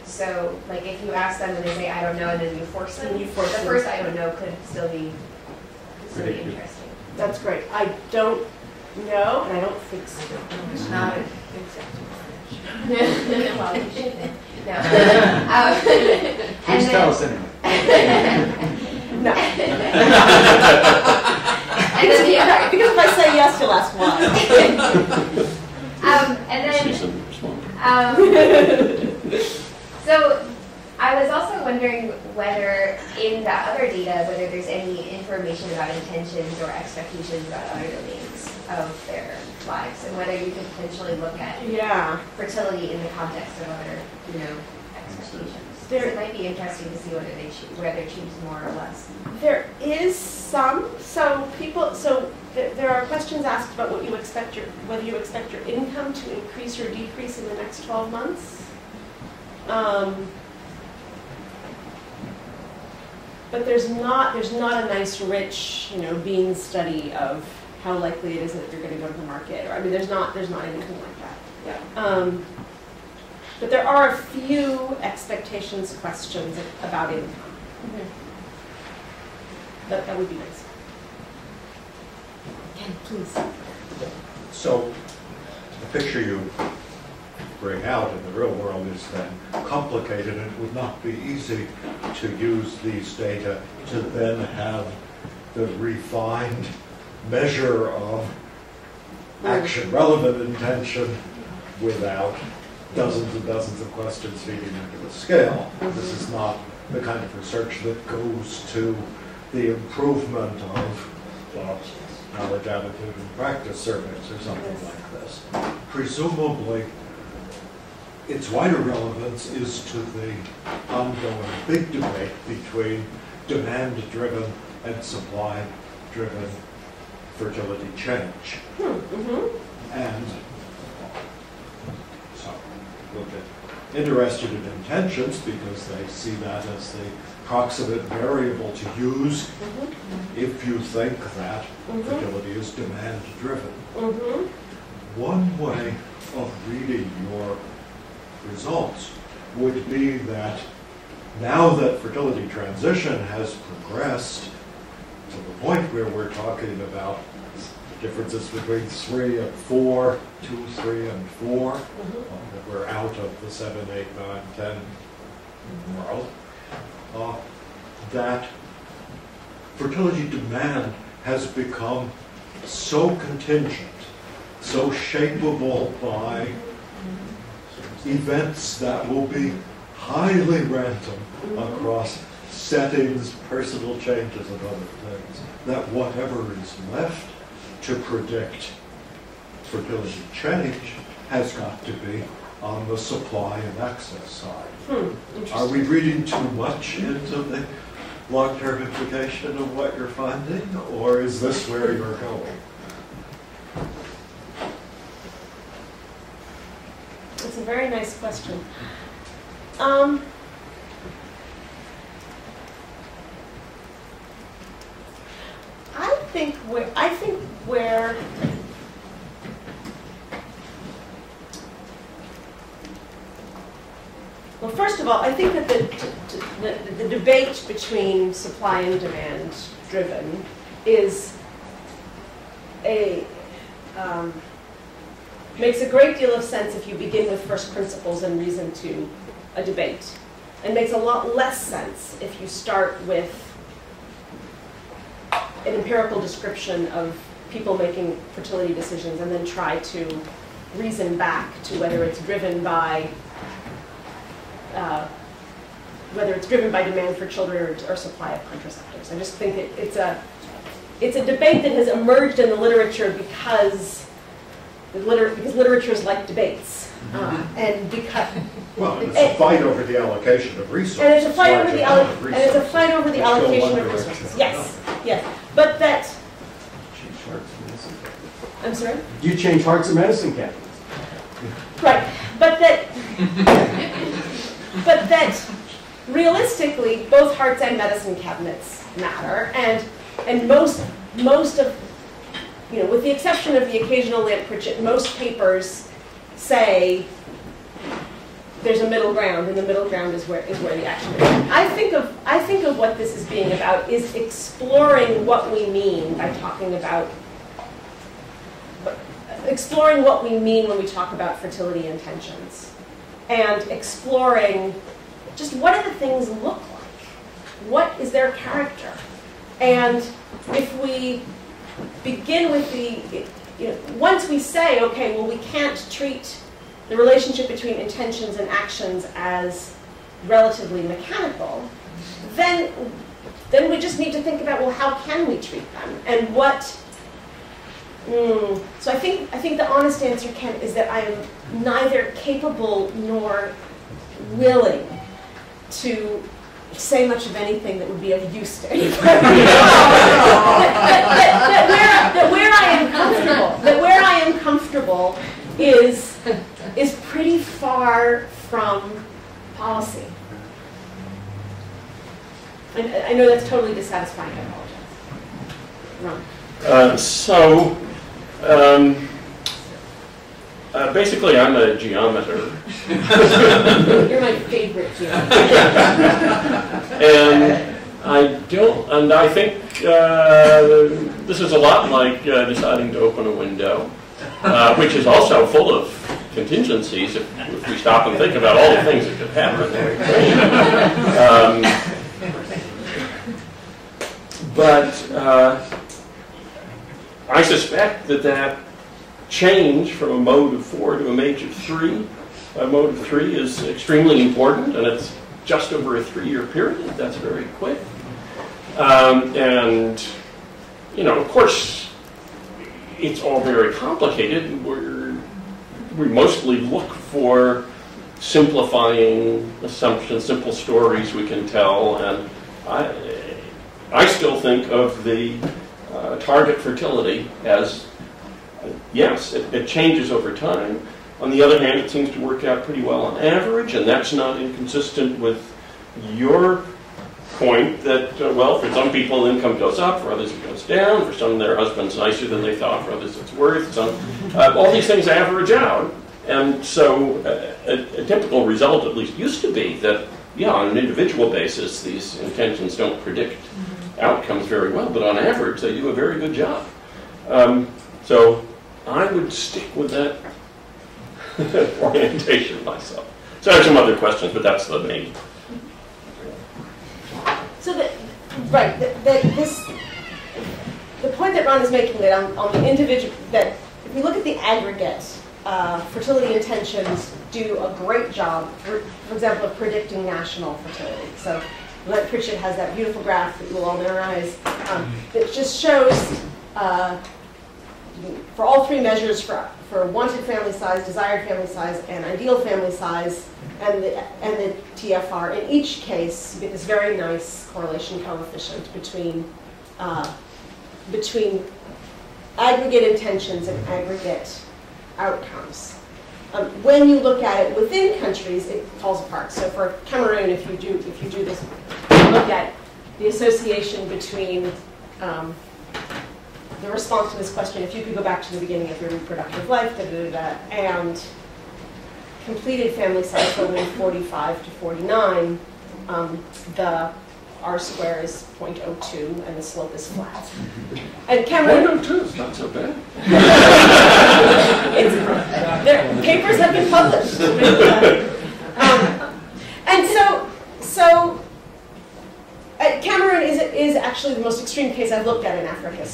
So, like, if you ask them and they say I don't know, and then you force them, the first I don't know could still be interesting. That's great. I don't know, and I don't think so. It's not well, you should. No. Please tell us anyway. No. And then because if I say yes, you'll ask why. And then, so I was also wondering whether in that other data, whether there's any information about intentions or expectations about other domains of their lives, and whether you could potentially look at fertility in the context of other, expectations. It might be interesting to see whether they choose more or less. There is some. So there are questions asked about whether you expect your income to increase or decrease in the next 12 months. But there's not a nice, rich, bean study of how likely it is that you're going to go to the market. Or there's not anything like that. Yeah. But there are a few expectations questions about income. Mm-hmm. That would be nice. Ken, please. So the picture you bring out in the real world is then complicated, and it would not be easy to use these data to then have the refined measure of action relevant intention without dozens and dozens of questions feeding into the scale. This is not the kind of research that goes to the improvement of knowledge, attitude, and practice surveys or something like this. Presumably, its wider relevance is to the ongoing big debate between demand-driven and supply-driven fertility change. And so we'll get interested in intentions because they see that as the proximate variable to use if you think that fertility is demand-driven. One way of reading your results would be that now that fertility transition has progressed to the point where we're talking about differences between 3 and 4, 2, 3, and 4, that we're out of the 7, 8, 9, 10 world, that fertility demand has become so contingent, so shapeable by events that will be highly random across settings, personal changes, and other things, that whatever is left to predict fertility change has got to be on the supply and access side. Are we reading too much into the long-term implication of what you're finding, or is this where you're going? It's a very nice question. I think where first of all, I think that the debate between supply and demand driven is makes a great deal of sense if you begin with first principles and reason to a debate. And makes a lot less sense if you start with an empirical description of people making fertility decisions and then try to reason back to whether it's driven by demand for children or supply of contraceptives. I just think it's a debate that has emerged in the literature because literatures like debates, and because it's a fight over the allocation of resources. And it's a fight over the allocation of resources. Yes, yes, but that. I'm sorry. You change hearts and medicine cabinets. Right, but that realistically, both hearts and medicine cabinets matter, and most of, with the exception of the occasional lamp Pritchett, most papers say there's a middle ground, and the middle ground is where the action is. I think of what this is being about is exploring what we mean by talking about. Exploring what we mean when we talk about fertility intentions, and exploring just what do the things look like? What is their character? And if we begin with once we say, okay, well, we can't treat the relationship between intentions and actions as relatively mechanical, then we just need to think about, well, how can we treat them? And what... So I think the honest answer, Ken, is that I am neither capable nor willing to say much of anything that would be of use to anybody. that where I am comfortable is pretty far from policy. And I know that's totally dissatisfying. I apologize. Ron. Basically, I'm a geometer. You're my favorite geometer. And I think this is a lot like deciding to open a window, which is also full of contingencies if we stop and think about all the things that could happen. But I suspect that change from a mode of 4 to a mode of 3, mode of 3 is extremely important, and it's just over a 3-year period. That's very quick. And, of course, it's all very complicated. We mostly look for simplifying assumptions, simple stories we can tell, and I still think of the target fertility as, yes, it changes over time. On the other hand, it seems to work out pretty well on average, and that's not inconsistent with your point that, well, for some people income goes up, for others it goes down, for some their husband's nicer than they thought, for others it's worse. All these things average out, and so a typical result at least used to be that, yeah, on an individual basis, these intentions don't predict outcomes very well, but on average, they do a very good job. So I would stick with that orientation myself. So I have some other questions, but that's the main. So the point that Ron is making that on the individual, that if we look at the aggregate, fertility intentions do a great job, for example, of predicting national fertility. So Pritchett has that beautiful graph that you will all memorize that just shows for all 3 measures for wanted family size, desired family size, and ideal family size, and the TFR. In each case, you get this very nice correlation coefficient between aggregate intentions and aggregate outcomes. When you look at it within countries, it falls apart. So for Cameroon, if you do this, look at the association between the response to this question, if you could go back to the beginning of your reproductive life, and completed family size totaling 45 to 49, the R-square is 0.02 and the slope is flat. And Cameron... 0.02 is not so bad. Their papers have been published. And so Cameroon is actually the most extreme case I've looked at in Africa.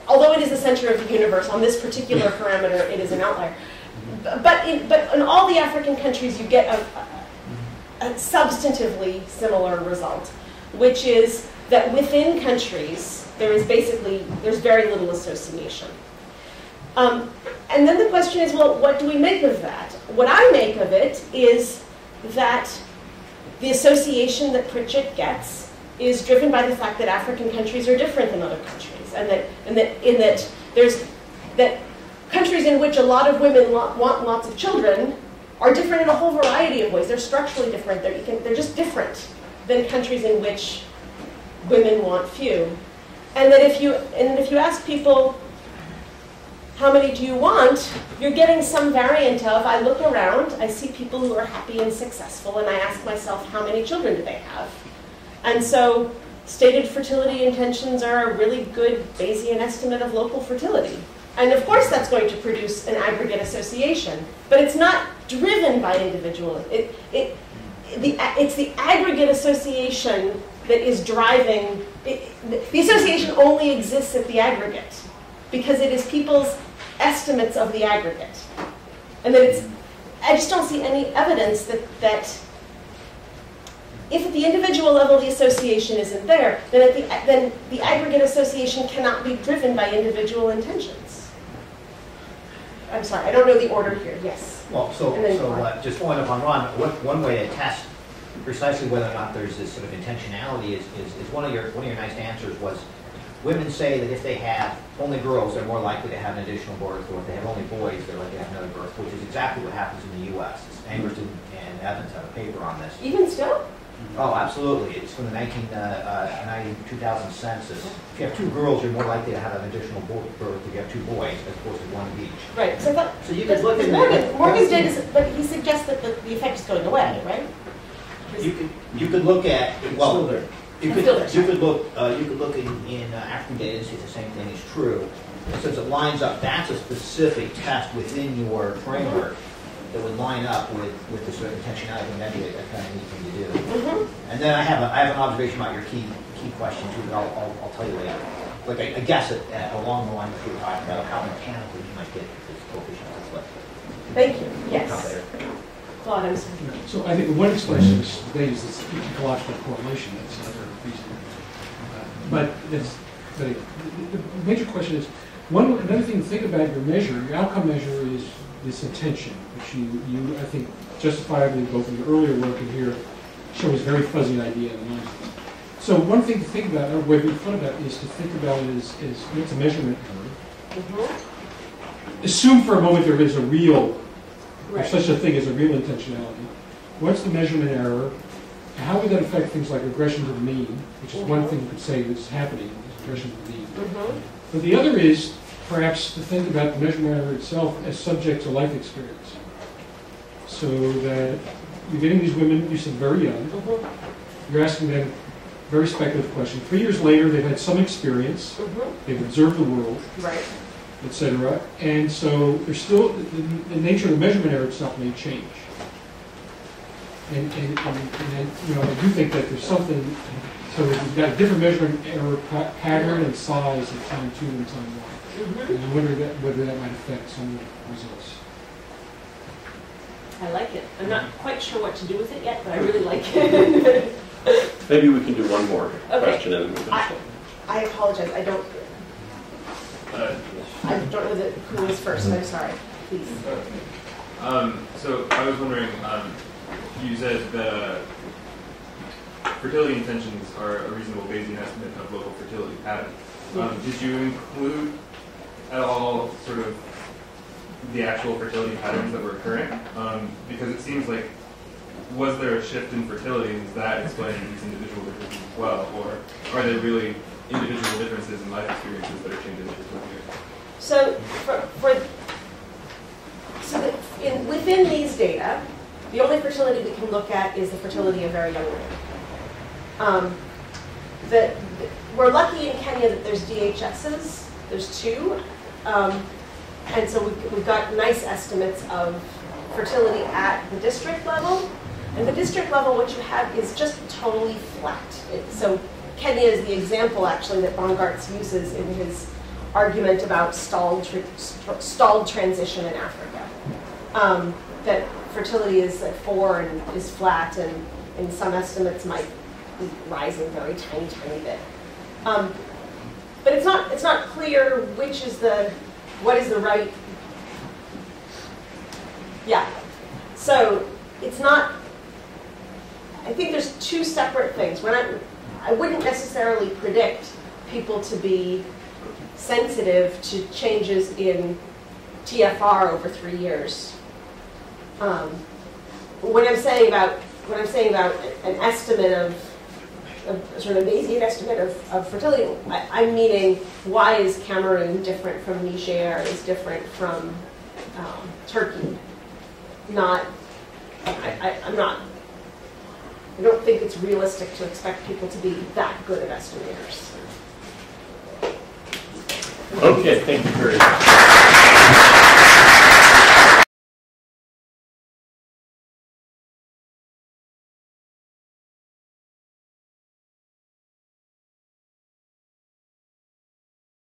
Although it is the center of the universe, on this particular parameter, it is an outlier. But in all the African countries, you get a substantively similar result, which is that within countries, there's very little association. And then the question is, well, what do we make of that? What I make of it is that the association that Pritchett gets is driven by the fact that African countries are different than other countries, and that countries in which a lot of women want lots of children are different in a whole variety of ways. They're structurally different. They're just different than countries in which women want few. And that if you ask people, how many do you want? You're getting some variant of, I look around, I see people who are happy and successful, and I ask myself, how many children do they have? And so stated fertility intentions are a really good Bayesian estimate of local fertility. And of course that's going to produce an aggregate association, but it's not driven by individual. It's the aggregate association that is driving, the association only exists at the aggregate because it is people's estimates of the aggregate. And that I just don't see any evidence that if at the individual level the association isn't there, then the aggregate association cannot be driven by individual intentions. I'm sorry, I don't know the order here. Yes. Well, just following up on Ron, one way to test precisely whether or not there's this sort of intentionality is one of your nice answers was, women say that if they have only girls, they're more likely to have an additional birth, or if they have only boys, they're likely to have another birth, which is exactly what happens in the U.S. Angerton and Evans have a paper on this. Even still? Oh, absolutely. It's from the 2000 census. If you have two girls, you're more likely to have an additional birth if you have two boys, as opposed to one of each. Right. So you could look at Morgan's data, but he suggests that the effect is going away, right? You could look at, well, you could look in African data and see if the same thing is true. And since it lines up, that's a specific test within your framework that would line up with the sort of intentionality, and that'd be a kind of neat thing to do. And then I have an observation about your key question too, that I'll tell you later. Like I guess along the line that you were talking about how mechanically you might get this coefficient to flip. Thank you. Yes. Claude, I'm sorry. So I think one explanation is this ecological correlation. That's another reason. But the major question is, another thing to think about your measure, your outcome measure is this intention, which you I think justifiably both in your earlier work and here show is a very fuzzy idea in the mind. So one thing to think about, or way we thought about, is to think about it as what's a measurement error. Assume for a moment there is a real, or such a thing as a real intentionality. What's the measurement error? How would that affect things like regression to the mean, which is one thing you could say that's happening, is regression to the mean. But the other is perhaps to think about the measurement error itself as subject to life experience. So that you're getting these women, you said very young, you're asking them a very speculative question. 3 years later, they've had some experience, they've observed the world, etc. And so there's still, the nature of the measurement error itself may change. And I do think that there's something, so that you've got a different measurement error pattern and size at time 2 and time 1. And I wonder whether that might affect some of the results. I like it. I'm not quite sure what to do with it yet, but I really like it. Maybe we can do one more question and then we can I apologize. I don't know who was first. I'm sorry. Please. So I was wondering, you said that fertility intentions are a reasonable Bayesian estimate of local fertility patterns. Did you include at all sort of the actual fertility patterns that were occurring? Because it seems like, was there a shift in fertility, and is that explaining these individual differences as well? Or are there really individual differences in life experiences that are changing the fertility? So within these data, the only fertility we can look at is the fertility of very young women. We're lucky in Kenya that there's DHSs. There's 2. And so we've got nice estimates of fertility at the district level. And the district level, what you have is just totally flat. So Kenya is the example, actually, that Bongartz uses in his argument about stalled transition in Africa. That fertility is at 4 and is flat, and in some estimates might be rising very tiny bit. But it's not clear what is the right. Yeah. So it's not. I think there's 2 separate things. I wouldn't necessarily predict people to be sensitive to changes in TFR over 3 years. When I'm saying about an estimate of sort of Bayesian estimate of fertility, I'm meaning why is Cameroon different from Niger, is different from Turkey? I don't think it's realistic to expect people to be that good at estimators. Okay, thank you very much.